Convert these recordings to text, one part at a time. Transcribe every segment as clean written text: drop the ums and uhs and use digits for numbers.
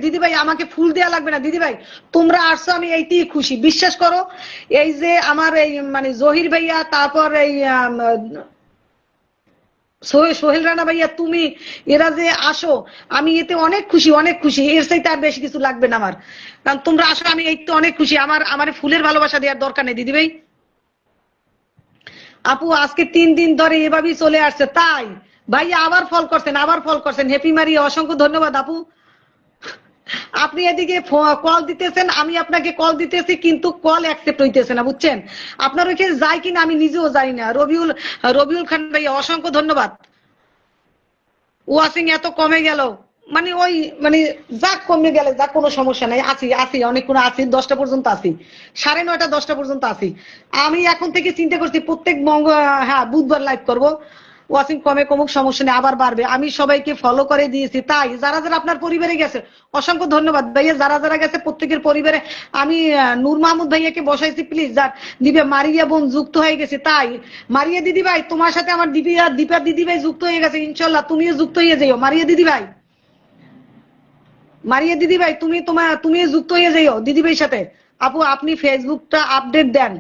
দিদি ভাই আমাকে ফুল দেয়া লাগবে না দিদি ভাই, তোমরা আসছো আমি এইতেই খুশি, বিশ্বাস করো। এই যে আমার এই মানে জহির ভাইয়া, তারপর এই সোহেল রানা ভাইয়া, তুমি, এরা যে আসো, আমি এতে অনেক খুশি, অনেক খুশি। এর চাইতে আর বেশি কিছু লাগবে না আমার, কারণ তোমরা আসো আমি এইতে অনেক খুশি। আমার ফুলের ভালোবাসা দেওয়ার দরকার নেই দিদি ভাই। আপু আজকে 3 দিন ধরে এভাবেই চলে আসছে, তাই ভাইয়া আবার ফল করছেন, আবার ফল করছেন। হ্যাপি মারিয়া, অসংখ্য ধন্যবাদ আপু। আপনি এদিকে কল দিতেছেন, আমি আপনাকে কল দিতেছি, কিন্তু কল অ্যাকসেপ্ট হইতেছে না, বুঝছেন? আপনার ওইখানে যায় কিনা আমি নিজেও জানি না। রবিউল খান ভাইয়া অসংখ্য ধন্যবাদ। ওয়াশিং এত কমে গেল, মানে ওই মানে যাক কমে গেলে যাক, কোনো সমস্যা নাই, আছি আছি অনেকক্ষণ আছি, 10টা পর্যন্ত আছি, 9:30 10টা পর্যন্ত আছি। আমি এখন থেকে চিন্তা করছি প্রত্যেক হ্যাঁ বুধবার লাইভ করব। ওয়াচিং কমে কমুক, সমস্যা নেই, আবার বাড়বে। আমি সবাইকে ফলো করে দিয়েছি, তাই যারা যারা আপনার পরিবারে গেছে অসংখ্য ধন্যবাদ ভাইয়া, যারা যারা গেছে প্রত্যেকের পরিবারে। আমি নূর মাহমুদ ভাইয়াকে বসাইছি, প্লিজ যার দিবে মারিয়া বোন যুক্ত হয়ে গেছে, তাই মারিয়া দিদি ভাই তোমার সাথে আমার দীপা দিদি ভাই যুক্ত হয়ে গেছে, ইনশাল্লাহ তুমিও যুক্ত হয়ে যাইও মারিয়া দিদি ভাই। মারিয়া দিদি ভাই তুমিও যুক্ত হয়ে যাইও দিদি ভাইয়ের সাথে। আপু আপনি ফেসবুকটা আপডেট দেন।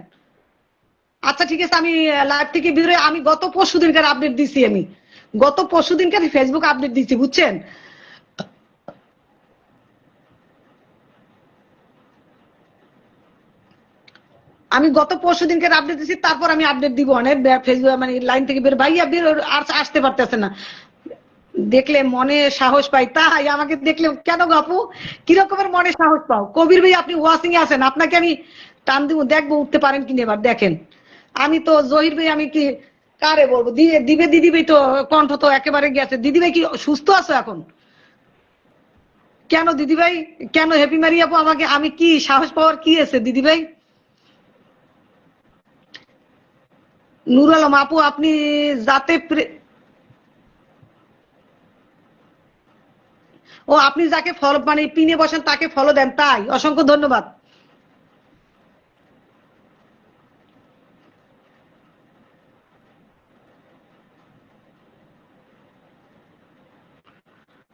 আচ্ছা ঠিক আছে, আমি লাইভ থেকে বেরোয় আমি গত পরশুদিনকার আপডেট দিছি, আমি গত পরশুদিনকার ফেসবুক আপডেট দিছি, বুঝছেন? আমি গত পরশুদিনকার আপডেট দিছি, তারপর আমি আপডেট দিব অনেক ফেসবুক মানে লাইন থেকে বের ভাইয়া বের আর আসতে পারতেছে না। দেখলে মনে সাহস পাই, তাই আমাকে দেখলে কেন আপু কিরকমের মনে সাহস পাও? কবির ভাই আপনি ওয়াশিং এ আছেন, আপনাকে আমি টান দিব, দেখবো উঠতে পারেন কিনা এবার দেখেন। আমি তো জহির ভাই, আমি কি কারে বলবো, দিবে দিদি ভাই তো কণ্ঠ তো একেবারে গেছে। দিদি ভাই কি সুস্থ আছো এখন? কেন দিদি ভাই, কেন হ্যাপি মারি আপু আমাকে, আমি কি সাহস পাওয়ার কি আছে দিদি ভাই? নুর আলম আপু আপনি যাতে ও আপনি যাকে ফলো মানে পিনে বসেন তাকে ফলো দেন, তাই অসংখ্য ধন্যবাদ।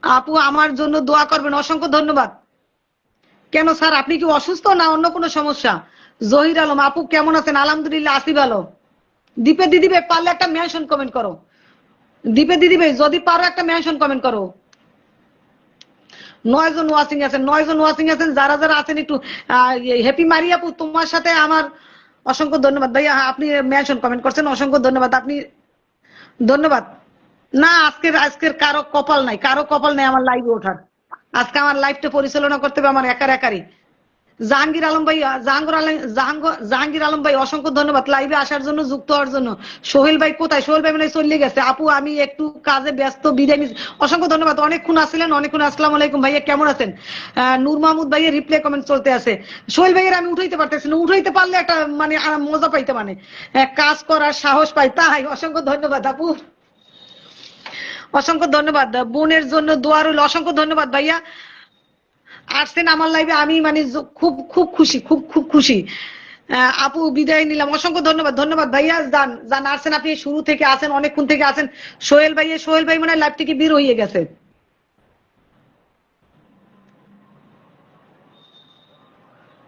আপু আমার জন্য দোয়া করবেন, অসংখ্য ধন্যবাদ। কেন স্যার আপনি কি অসুস্থ না অন্য কোনো সমস্যা? জহির আলম আপু কেমন আছেন? আলহামদুলিল্লাহ আছি ভালো। দীপে দিদি ভাই পারলে একটা মেনশন কমেন্ট করো। দীপে দিদি ভাই যদি পারো একটা মেনশন কমেন্ট করো। 9 জন ওয়াচিং আছেন, 9 জন ওয়াচিং আছেন, যারা যারা আছেন একটু হ্যাপি মারি আপু তোমার সাথে আমার অসংখ্য ধন্যবাদ ভাইয়া, আপনি মেনশন কমেন্ট করছেন, অসংখ্য ধন্যবাদ আপনি, ধন্যবাদ। না আজকের আজকের কারো কপাল নাই, কারো কপাল নাই আমার লাইভে ওঠার। আজকে আমার লাইভটা পরিচালনা করতে হবে আমার একার একারই। জাহাঙ্গীর আলম ভাই, জাহাঙ্গীর আলম ভাই অসংখ্য ধন্যবাদ লাইভে আসার জন্য, যুক্ত হওয়ার জন্য। সোহেল ভাই কোথায়? সোহেল ভাই মানে চলে গেছে। আপু আমি একটু কাজে ব্যস্ত, বিদায় নিচ্ছি। অসংখ্য ধন্যবাদ, অনেকক্ষণ আসছিলেন, অনেকক্ষণ। আসসালামু আলাইকুম ভাইয়া, কেমন আছেন? নূর মাহমুদ ভাইয়ের রিপ্লে কমেন্ট চলতে আছে। সোহেল ভাইয়ের আমি উঠাইতে পারতেছি না, উঠাইতে পারলে একটা মানে মজা পাইতে, মানে কাজ করার সাহস পাই, তাই অসংখ্য ধন্যবাদ আপু, অসংখ্য ধন্যবাদ। বোনের জন্য দোয়া রইল, অসংখ্য ধন্যবাদ ভাইয়া। আসছেন আমার লাইভে, আমি মানে খুব খুব খুশি, খুব খুব খুশি। আপু বিদায় নিলাম, অসংখ্য ধন্যবাদ, ধন্যবাদ ভাইয়া। যান যান, আসছেন আপনি শুরু থেকে আছেন, অনেকক্ষণ থেকে আছেন। সোহেল ভাই মানে লাইভ থেকে বের হয়ে গেছে।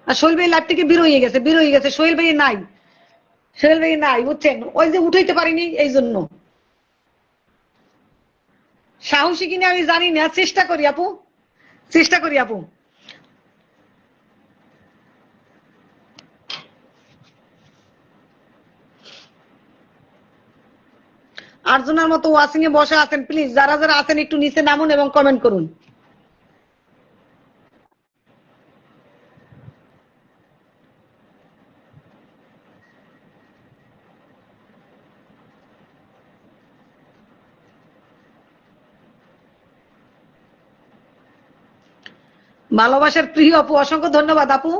আর সোহেল ভাই লাইভ থেকে বের হয়ে গেছে, বের হয়ে গেছে। সোহেল ভাই নাই, সোহেল ভাই নাই, বুঝছেন? ওই যে উঠাইতে পারিনি এই জন্য। সাহসী কিনা আমি জানি না, চেষ্টা করি আপু, চেষ্টা করি আপু। আর্জনার মতো ওয়াশিং এ বসে আছেন, প্লিজ যারা যারা আছেন একটু নিচে নামুন এবং কমেন্ট করুন। ভালোবাসার প্রিয় আপু অসংখ্য ধন্যবাদ আপু।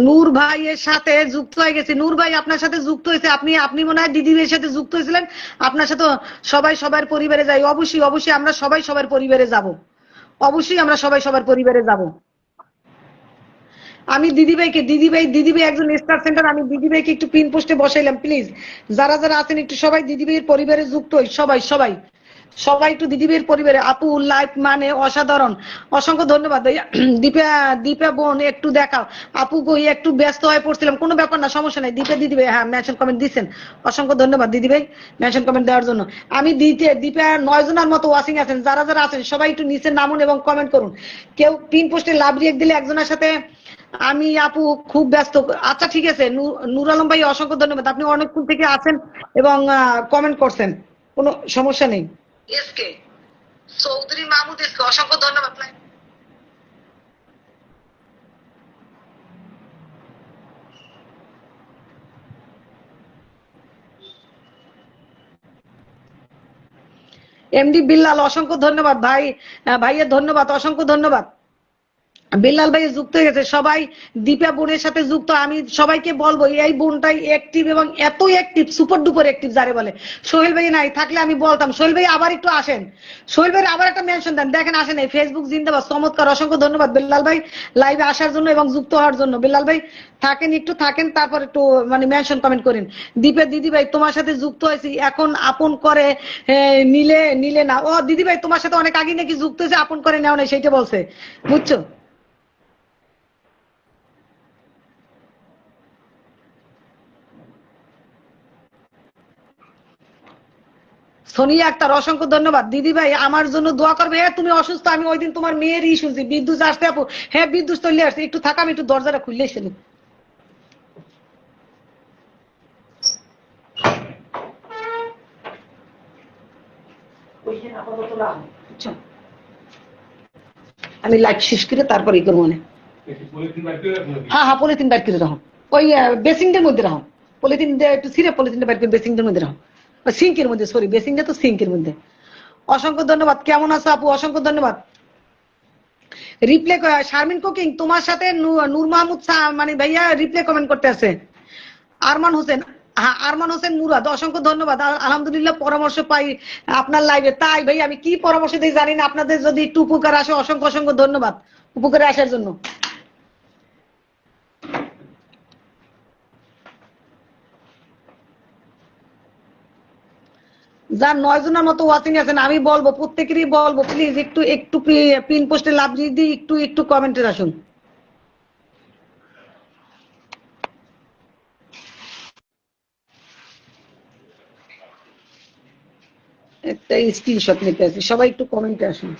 নূর ভাইয়ের সাথে যুক্ত হয়ে গেছে, নূর ভাই আপনার সাথে যুক্ত হয়েছে, আপনি আপনি মনে হয় দিদি ভাইয়ের সাথে যুক্ত হয়েছিলেন। আপনার সাথে সবাই সবার পরিবারে যাই, অবশ্যই অবশ্যই আমরা সবাই সবার পরিবারে যাব, অবশ্যই আমরা সবাই সবার পরিবারে যাব। আমি দিদি ভাই একজন স্টার সেন্টার, আমি দিদি ভাইকে একটু পিন পোস্টে বসাইলাম, প্লিজ যারা যারা আছেন একটু সবাই দিদি ভাইয়ের পরিবারে যুক্ত হই, সবাই সবাই সবাই একটু দিদিবের পরিবারে আপু লাইফ মানে অসাধারণ, অসংখ্য ধন্যবাদ ভাইয়া। দীপা দীপা বোন একটু দেখাও আপু গো, একটু ব্যস্ত হয়ে পড়ছিলাম, কোনো ব্যাপার না, সমস্যা নাই। দীপা দিদি ভাই, হ্যাঁ মেনশন কমেন্ট দিচ্ছেন, অসংখ্য ধন্যবাদ দিদি ভাই মেনশন কমেন্ট দেওয়ার জন্য। আমি দীপা 9 জনের মতো ওয়াচিং আছেন, যারা যারা আছেন সবাই একটু নিচে নামুন এবং কমেন্ট করুন। কেউ পিন পোস্টে লাভ রিয়েক্ট দিলে একজনের সাথে আমি আপু খুব ব্যস্ত। আচ্ছা ঠিক আছে, নূর আলম ভাই অসংখ্য ধন্যবাদ, আপনি অনেকক্ষণ থেকে আছেন এবং কমেন্ট করছেন, কোনো সমস্যা নেই। এসকে চৌধুরী মাহমুদ এসকে অসংখ্য ধন্যবাদ। এমডি বিল্লাল অসংখ্য ধন্যবাদ ভাই, ভাইয়ের ধন্যবাদ, অসংখ্য ধন্যবাদ। বিল্লাল ভাই যুক্ত হয়ে গেছে, সবাই দীপা বোনের সাথে যুক্ত। আমি সবাইকে বলবো এই বোনটাই অ্যাক্টিভ এবং এত অ্যাক্টিভ, সুপার ডুপার অ্যাক্টিভ যারে বলে। সোহেল ভাই নাই থাকলে আমি বলতাম, সোহেল ভাই আবার একটু আসেন, সোহেল ভাই আবার একটা মেনশন দেন, দেখেন আসেন এই ফেসবুক জিন্দাবাদ, চমৎকার, অসংখ্য ধন্যবাদ বিল্লাল ভাই লাইভে আসার জন্য এবং যুক্ত হওয়ার জন্য। বিল্লাল ভাই থাকেন, একটু থাকেন, তারপর একটু মানে মেনশন কমেন্ট করেন। দীপা দিদি ভাই তোমার সাথে যুক্ত হয়েছি, এখন আপন করে নিলে নিলে না। ও দিদি ভাই তোমার সাথে অনেক আগে নাকি যুক্ত হয়েছে, আপন করে নেওয়া নেই সেইটা বলছে, বুঝছো। সোনিয়া আক্তার অসংখ্য ধন্যবাদ। দিদি ভাই আমার জন্য দোয়া করবে। হ্যাঁ তুমি অসুস্থ, আমি ওই দিন তোমার মেয়েরই শুনছি বিদ্যুৎ আসতে আপু, হ্যাঁ বিদ্যুৎ চলে আসছে, একটু থাকা, আমি একটু দরজাটা খুললে এসেছিলাম। আমি লাইট শেষ করে তারপরে ই করবো। হ্যাঁ হ্যাঁ পলিথিন বাইর করে রাখো, ওই বেসিংটার মধ্যে রাখো, পলিথিন একটু ছিঁড়ে পলিথিনটা বাইর করে বেসিংটার মধ্যে রাখো, সিঙ্কের মধ্যে, সরি বেসিংটা তো সিঙ্কের মধ্যে। অসংখ্য ধন্যবাদ, কেমন আছো আপু, অসংখ্য ধন্যবাদ। রিপ্লে শারমিন কুকিং তোমার সাথে নূর মাহমুদ মানে ভাইয়া রিপ্লে কমেন্ট করতে আছে। আরমান হোসেন, হ্যাঁ আরমান হোসেন মুরাদ অসংখ্য ধন্যবাদ। আলহামদুলিল্লাহ পরামর্শ পাই আপনার লাইভে, তাই ভাই আমি কি পরামর্শ দিই জানি না, আপনাদের যদি একটু উপকার আসে অসংখ্য অসংখ্য ধন্যবাদ উপকারে আসার জন্য। যার 9 জনের মতো ওয়াচিং আছেন আমি বলবো প্রত্যেকেরই বলবো প্লিজ একটু একটু পিন পোস্টে লাভ দিয়ে একটু একটু কমেন্টে আসুন। একটা স্ক্রিনশট নিতে আছি, সবাই একটু কমেন্টে আসুন।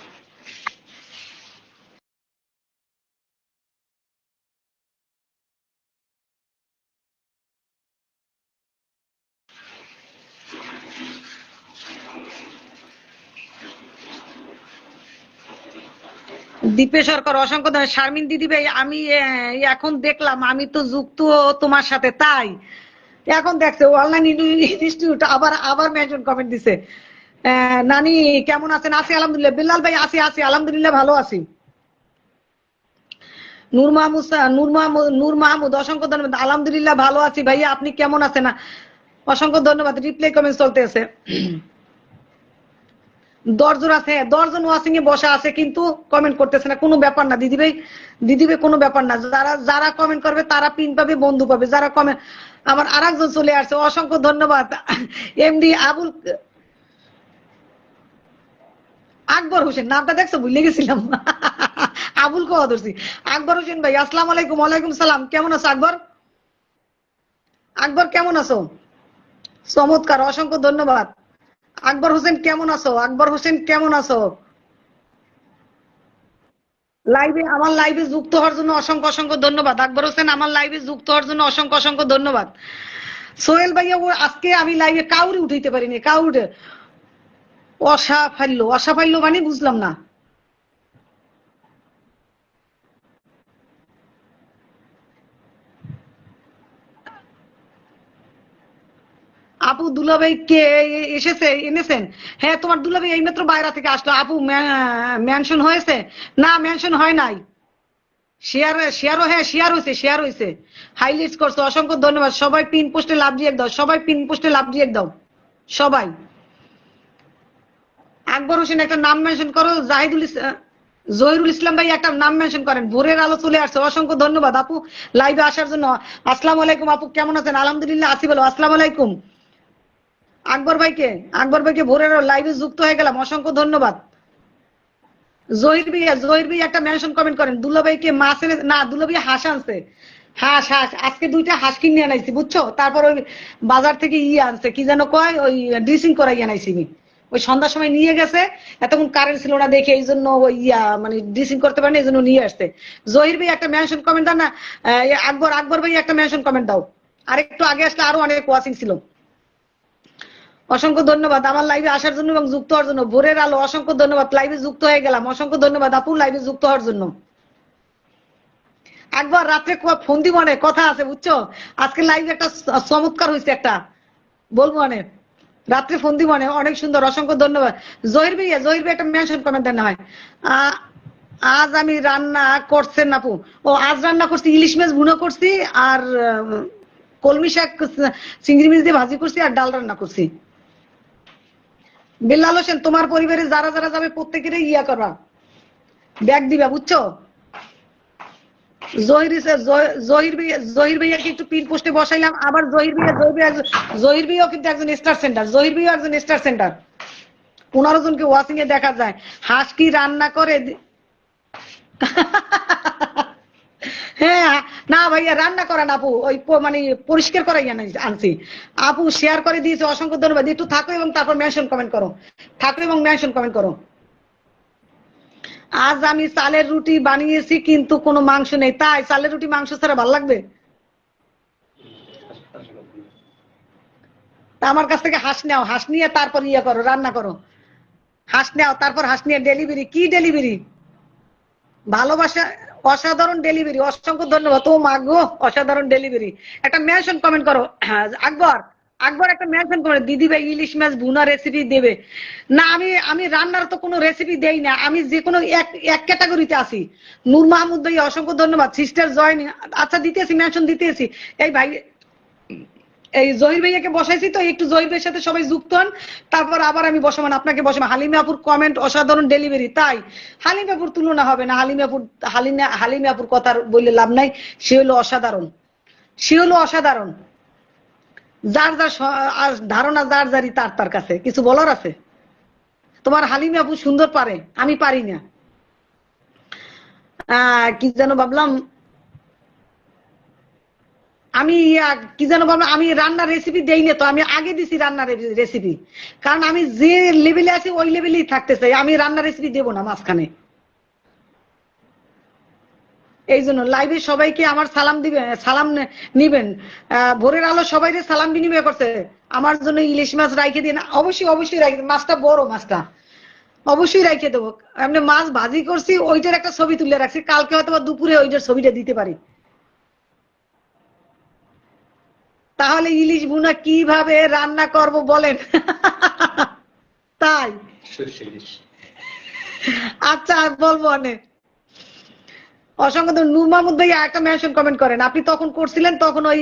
দীপে সরকার অসংখ্য ধন্যবাদ। শারমিন দিদি ভাই আমি এখন দেখলাম আমি তো যুক্ত তোমার সাথে, তাই এখন দেখছে অনলাইন ইনস্টিটিউট আবার আবার মেনশন কমেন্ট দিছে। নানি কেমন আছেন, আছি আলহামদুলিল্লাহ। বিল্লাল ভাই আছি আছি আলহামদুলিল্লাহ ভালো আছি। নূর মাহমুদ অসংখ্য ধন্যবাদ, আলহামদুলিল্লাহ ভালো আছি ভাইয়া, আপনি কেমন আছেন, অসংখ্য ধন্যবাদ। রিপ্লে কমেন্ট চলতে আছে। 10 জন আছে, 10 জন ওয়াচিং এ বসা আছে কিন্তু কমেন্ট করতেছে না, কোনো ব্যাপার না দিদি ভাই, দিদি ভাই কোনো ব্যাপার না, যারা যারা কমেন্ট করবে তারা পিন পাবে, বন্ধু পাবে, যারা কমেন্ট। আমার আরেকজন চলে আসছে, অসংখ্য ধন্যবাদ। এমডি আবুল আকবর হোসেন, নামটা দেখছো ভুলে গেছিলাম। আবুল কওয়া ধরছি। আকবর হোসেন ভাই আসসালামু আলাইকুম। ওয়ালাইকুম সালাম, কেমন আছো আকবর, আকবর কেমন আছো, চমৎকার, অসংখ্য ধন্যবাদ। আকবর হোসেন কেমন আছো, আকবর হোসেন কেমন আছো। লাইভে আমার লাইভে যুক্ত হওয়ার জন্য অসংখ্য অসংখ্য ধন্যবাদ। আকবর হোসেন আমার লাইভে যুক্ত হওয়ার জন্য অসংখ্য অসংখ্য ধন্যবাদ। সোহেল ভাইয়া ও আজকে আমি লাইভে কাউরে উঠাইতে পারিনি, কাউরে অসাফল্য, অসাফল্য মানে বুঝলাম না। আপু দুলাভাই কে এসেছে, এনেছেন, হ্যাঁ তোমার দুলাভাই এইমাত্র বাইরে থেকে আসলো। আপু মেনশন হয়েছে, না মেনশন হয় নাই, শেয়ার শেয়ারও, হ্যাঁ শেয়ার হয়েছে, শেয়ার হয়েছে, হাইলাইটস করছো, অসংখ্য ধন্যবাদ। সবাই পিন পোস্টে লাভ দিয়ে দাও, সবাই পিন পোস্টে লাভ দিয়ে দাও সবাই। আকবর হোসেন একটা নাম মেনশন করো, জহিরুল ইসলাম ভাই একটা নাম মেনশন করেন। ভোরের আলো চলে আসছে, অসংখ্য ধন্যবাদ আপু লাইভে আসার জন্য। আসসালামু আলাইকুম আপু কেমন আছেন, আলহামদুলিল্লাহ আছি ভালো, আসসালামু আলাইকুম। আকবর ভাইকে ভোরের লাইভে যুক্ত হয়ে গেলাম, অসংখ্য ধন্যবাদ। জহির ভাই একটা মেনশন কমেন্ট করেন, দুলাভাইকে মাছ এনে, না দুলাভাই হাঁস আনছে, হাঁস আজকে 2টা হাঁস কিনে আনাইছি বুঝছো, তারপর ওই বাজার থেকে আনছে কি যেন কয়, ওই ড্রেসিং করাই আনাইছি, ওই সন্ধ্যার সময় নিয়ে গেছে, এতক্ষণ কারেন্ট ছিল না দেখে এই জন্য ওই মানে ড্রেসিং করতে পারেনি, এই জন্য নিয়ে আসছে। জহির ভাই একটা মেনশন কমেন্ট দাও না, আকবর ভাই একটা মেনশন কমেন্ট দাও, আর একটু আগে আসলে আরো অনেক ওয়াচিং ছিল। অসংখ্য ধন্যবাদ আমার লাইভে আসার জন্য এবং যুক্ত হওয়ার জন্য। ভোরের আলো অসংখ্য ধন্যবাদ, লাইভে যুক্ত হয়ে গেলাম, অসংখ্য ধন্যবাদ আপু লাইভে যুক্ত হওয়ার জন্য। একবার রাত্রে ফোন দিব, অনেক কথা আছে বুঝছো, আজকে লাইভে একটা চমৎকার হয়েছে, একটা বলবো অনেক, রাত্রে ফোন দিব অনেক সুন্দর, অসংখ্য ধন্যবাদ। জহির ভাই একটা মেনশন কমেন্ট দেন না হয়। আজ আমি রান্না করছেন আপু, ও আজ রান্না করছি ইলিশ মাছ ভুনা করছি, আর কলমি শাক চিংড়ি মাছ দিয়ে ভাজি করছি, আর ডাল রান্না করছি। বিল্লাল হোসেন, তোমার পরিবারে যারা যারা যাবে প্রত্যেকের করবা, ব্যাগ দিবা বুঝছো। জহির ভাইয়াকে একটু পিন পোস্টে বসাইলাম, আবার জহির ভাইয়াও কিন্তু একজন স্টার সেন্টার, জহির ভাইয়াও একজন স্টার সেন্টার, 15 জনকে ওয়াচিং এ দেখা যায়। হাঁস কি রান্না করে? হ্যাঁ না ভাইয়া, রান্না করেন আপু, ওই মানে পরিষ্কার করাই আনছি আপু, শেয়ার করে দিয়েছে, অসংখ্য ধন্যবাদ। একটু থাকো এবং তারপর মেনশন কমেন্ট করো, থাকো এবং মেনশন কমেন্ট করো। আজ আমি চালের রুটি বানিয়েছি কিন্তু কোনো মাংস নেই, তাই চালের রুটি মাংস ছাড়া ভালো লাগবে? আমার কাছ থেকে হাঁস নাও, হাঁস নিয়ে তারপর করো, রান্না করো, হাঁস নাও তারপর হাঁস নিয়ে ডেলিভারি। কি ডেলিভারি? ভালোবাসা, অসাধারণ ডেলিভারি, অসংখ্য ধন্যবাদ। ও মা গো, অসাধারণ ডেলিভারি। একটা মেনশন কমেন্ট করো আকবর একটা মেনশন করে, দিদি ভাই ইলিশ মাছ ভুনা রেসিপি দেবে না? আমি রান্নার তো কোনো রেসিপি দেই না, আমি যে কোনো এক ক্যাটাগরিতে আছি। নূর মাহমুদ ভাই অসংখ্য ধন্যবাদ। সিস্টার জয়েন, আচ্ছা দিতেছি, মেনশন দিতেছি। এই ভাই, এই জহির ভাইয়াকে বসাইছি তো, একটু জহির ভাইয়ের সাথে সবাই যুক্ত হন, তারপর আবার আমি বসামান আপনাকে বসাবো। হালিমাপুর কমেন্ট অসাধারণ ডেলিভারি, তাই হালিমাপুর তুলনা হবে না, হালিমাপুর কথা বললে লাভ নাই, সে হলো অসাধারণ, সে হলো অসাধারণ। যার যার ধারণা যার যারই তার কাছে কিছু বলার আছে। তোমার হালিমাপুর সুন্দর পারে, আমি পারি না। কি যেন ভাবলাম, আমি কি যেন বলবো, আমি রান্নার রেসিপি দেই না তো, আমি আগে দিছি রান্নার রেসিপি, কারণ আমি যে লেভেলে আছি ওই লেভেলেই থাকতে চাই, আমি রান্নার রেসিপি দেবো না মাঝখানে। এই জন্য লাইভে সবাইকে আমার সালাম দিবেন, সালাম নিবেন। ভোরের আলো সবাই সালাম বিনিময় করছে, আমার জন্য ইলিশ মাছ রাইখে দিন, অবশ্যই রাখি, মাছটা বড়, মাছটা অবশ্যই রাইখে দেবো। এমনি মাছ ভাজি করছি, ওইটার একটা ছবি তুলে রাখছি, কালকে হয়তো দুপুরে ওইটার ছবিটা দিতে পারি। তাহলে ইলিশ ভুনা কিভাবে রান্না করব বলেন? তাই আচ্ছা বলবো অনেক, অসংখ্য নূর মাহমুদ ভাই একটা মেনশন কমেন্ট করেন, আপনি তখন করছিলেন, তখন ওই